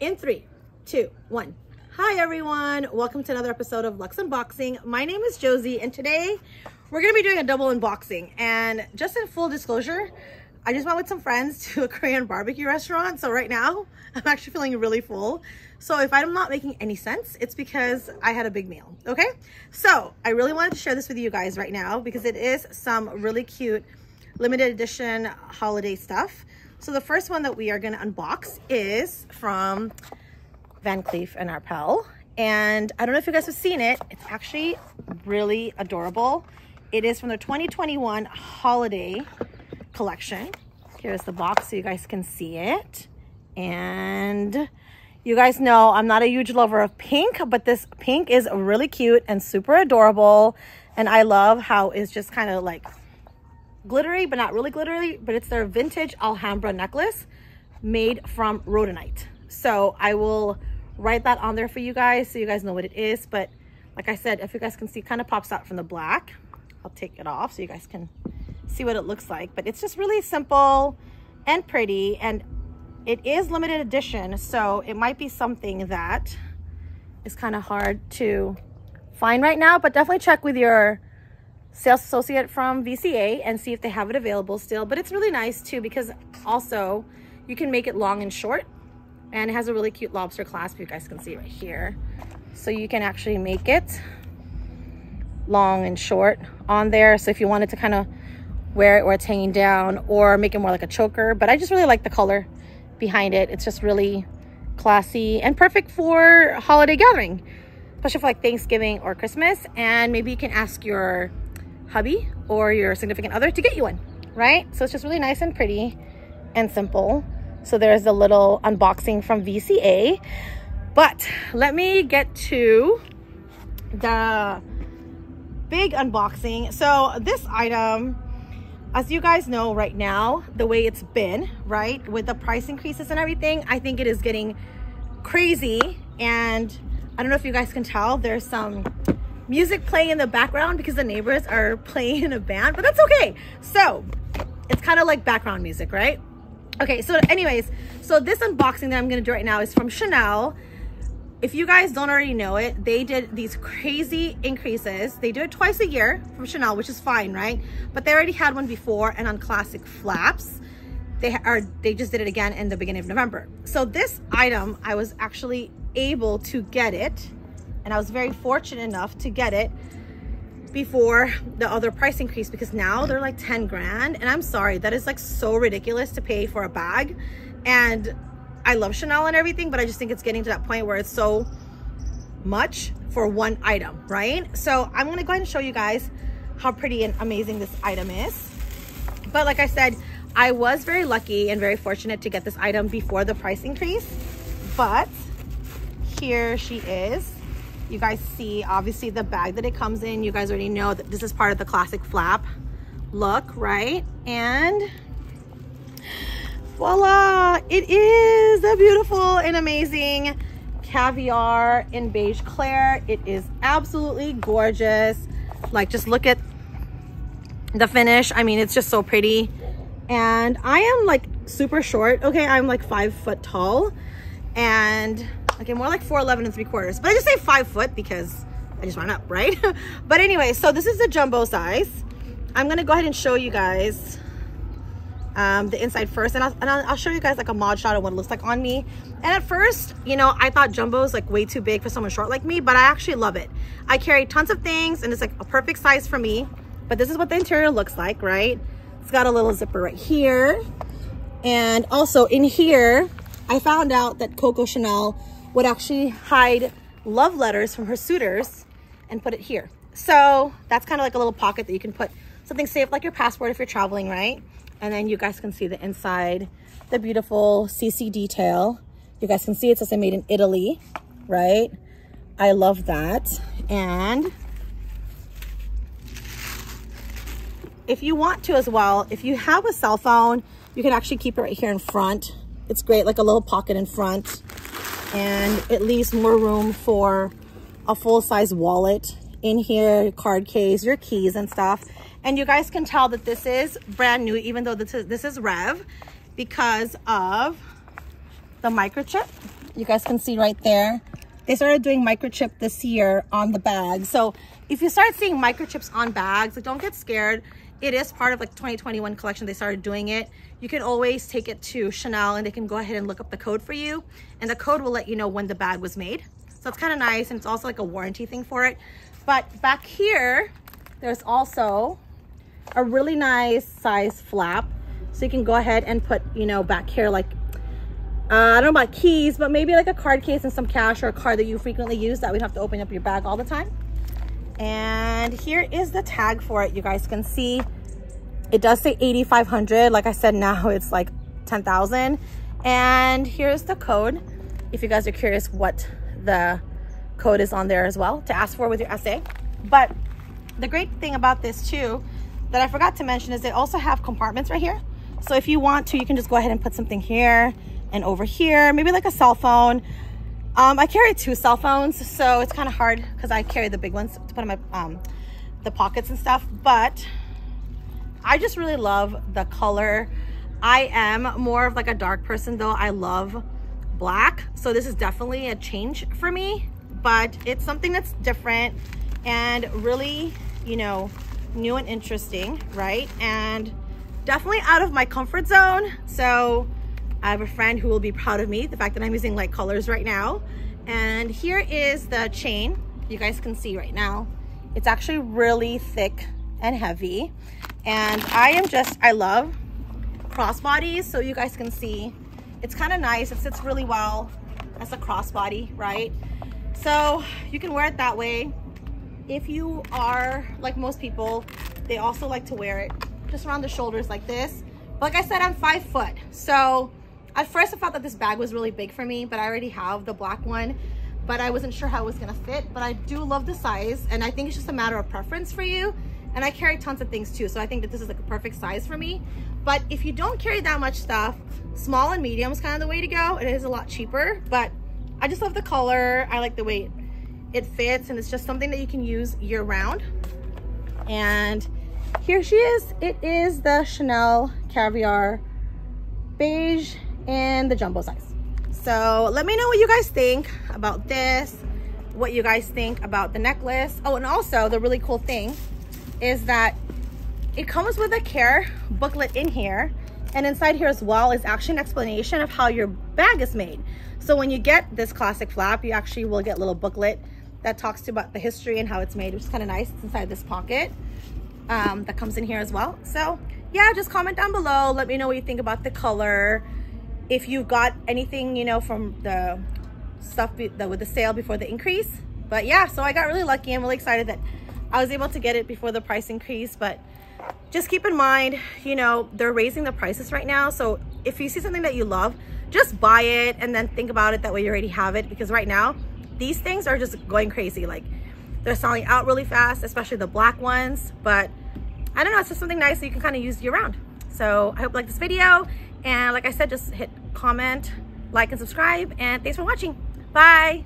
In 3, 2, 1. Hi everyone, welcome to another episode of Luxe Unboxing. My name is Josie and today we're going to be doing a double unboxing. And just in full disclosure, I just went with some friends to a Korean barbecue restaurant. So right now I'm actually feeling really full. So if I'm not making any sense, it's because I had a big meal. Okay, so I really wanted to share this with you guys right now because it is some really cute limited edition holiday stuff. So the first one that we are going to unbox is from Van Cleef and Arpels. And I don't know if you guys have seen it. It's actually really adorable. It is from the 2021 holiday collection. Here's the box so you guys can see it. And you guys know I'm not a huge lover of pink, but this pink is really cute and super adorable. And I love how it's just kind of like glittery, but not really glittery, but it's their vintage Alhambra necklace made from rhodonite. So I will write that on there for you guys so you guys know what it is. But like I said, if you guys can see, it kind of pops out from the black. I'll take it off so you guys can see what it looks like. But it's just really simple and pretty, and it is limited edition, so it might be something that is kind of hard to find right now. But definitely check with your sales associate from VCA and see if they have it available still. But it's really nice too because also you can make it long and short, and it has a really cute lobster clasp. You guys can see right here, so you can actually make it long and short on there. So if you wanted to kind of wear it where it's hanging down, or make it more like a choker. But I just really like the color behind it. It's just really classy and perfect for holiday gathering, especially for like Thanksgiving or Christmas. And maybe you can ask your hubby or your significant other to get you one, right? So it's just really nice and pretty and simple. So there's a little unboxing from VCA. But let me get to the big unboxing. So this item, as you guys know right now, the way it's been, right, with the price increases and everything, I think it is getting crazy. And I don't know if you guys can tell, there's some music playing in the background because the neighbors are playing in a band, but that's okay. So it's kind of like background music, right? Okay, so anyways, so this unboxing that I'm going to do right now is from Chanel. If you guys don't already know it, they did these crazy increases. They do it twice a year from Chanel, which is fine, right? But they already had one before, and on classic flaps, they just did it again in the beginning of November. So this item, I was actually able to get it, and I was very fortunate enough to get it before the other price increase, because now they're like 10 grand. And I'm sorry, that is like so ridiculous to pay for a bag. And I love Chanel and everything, but I just think it's getting to that point where it's so much for one item, right? So I'm gonna go ahead and show you guys how pretty and amazing this item is. But like I said, I was very lucky and very fortunate to get this item before the price increase. But here she is. You guys see obviously the bag that it comes in. You guys already know that this is part of the classic flap look, right? And voila, it is a beautiful and amazing caviar in beige clair. It is absolutely gorgeous. Like, just look at the finish. I mean, it's just so pretty. And I am like super short, okay? I'm like 5 foot tall, and okay, more like 4'11 3/4, but I just say 5 foot because I just ran up, right? But anyway, so this is the jumbo size. I'm gonna go ahead and show you guys the inside first, and I'll show you guys like a mod shot of what it looks like on me. And at first, you know, I thought jumbo is like way too big for someone short like me, but I actually love it. I carry tons of things, and it's like a perfect size for me. But this is what the interior looks like, right? It's got a little zipper right here, and also in here I found out that Coco Chanel would actually hide love letters from her suitors and put it here. So that's kind of like a little pocket that you can put something safe, like your passport if you're traveling, right? And then you guys can see the inside, the beautiful CC detail. You guys can see it says I made in Italy, right? I love that. And if you want to as well, if you have a cell phone, you can actually keep it right here in front. It's great, like a little pocket in front. And it leaves more room for a full-size wallet in here, card case, your keys and stuff. And you guys can tell that this is brand new, even though this is Rev, because of the microchip. You guys can see right there. They started doing microchip this year on the bag. So if you start seeing microchips on bags, like, don't get scared. It is part of like 2021 collection. They started doing it. You can always take it to Chanel and they can go ahead and look up the code for you. And the code will let you know when the bag was made. So it's kind of nice. And it's also like a warranty thing for it. But back here, there's also a really nice size flap. So you can go ahead and put, you know, back here, like, I don't know about keys, but maybe like a card case and some cash, or a card that you frequently use that would have to open up your bag all the time. And here is the tag for it. You guys can see it does say 8,500. Like I said, now it's like 10,000. And here's the code if you guys are curious what the code is on there as well to ask for with your essay. But the great thing about this too that I forgot to mention is they also have compartments right here. So if you want to, you can just go ahead and put something here and over here, maybe like a cell phone. I carry 2 cell phones, so it's kind of hard because I carry the big ones to put in my the pockets and stuff. But I just really love the color. I am more of like a dark person though. I love black, so this is definitely a change for me, but it's something that's different and really, you know, new and interesting, right? And definitely out of my comfort zone. So I have a friend who will be proud of me, the fact that I'm using light colors right now. And here is the chain. You guys can see right now, it's actually really thick and heavy. And I love crossbodies. So you guys can see, it's kind of nice. It sits really well as a crossbody, right? So you can wear it that way. If you are like most people, they also like to wear it just around the shoulders like this. Like I said, I'm 5 foot. So at first I thought that this bag was really big for me, but I already have the black one, but I wasn't sure how it was gonna fit. But I do love the size, and I think it's just a matter of preference for you. And I carry tons of things too, so I think that this is like a perfect size for me. But if you don't carry that much stuff, small and medium is kind of the way to go. It is a lot cheaper, but I just love the color. I like the way it fits, and it's just something that you can use year round. And here she is. It is the Chanel Caviar beige in the jumbo size. So let me know what you guys think about this, what you guys think about the necklace. Oh, and also the really cool thing is that it comes with a care booklet in here, and inside here as well is actually an explanation of how your bag is made. So when you get this classic flap, you actually will get a little booklet that talks to you about the history and how it's made, which is kind of nice. It's inside this pocket that comes in here as well. So yeah, just comment down below. Let me know what you think about the color. If you've got anything, you know, from the stuff with the sale before the increase. But yeah, so I got really lucky. I'm really excited that I was able to get it before the price increase. But just keep in mind, you know, they're raising the prices right now. So if you see something that you love, just buy it and then think about it. That way you already have it, because right now these things are just going crazy. Like, they're selling out really fast, especially the black ones. But I don't know, it's just something nice that you can kind of use year round. So I hope you like this video. And like I said, just hit comment, like, and subscribe. And thanks for watching. Bye.